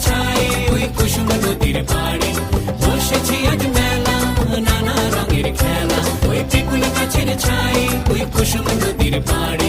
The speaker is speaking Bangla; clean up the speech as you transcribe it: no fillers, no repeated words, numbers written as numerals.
ছাই ওই কুসুম নদীর পাড়ে বসেছি আজ মেলা নানা রঙের খেলা ওই পিপুল গাছের ছাই ওই কুসুম নদীর পাড়ে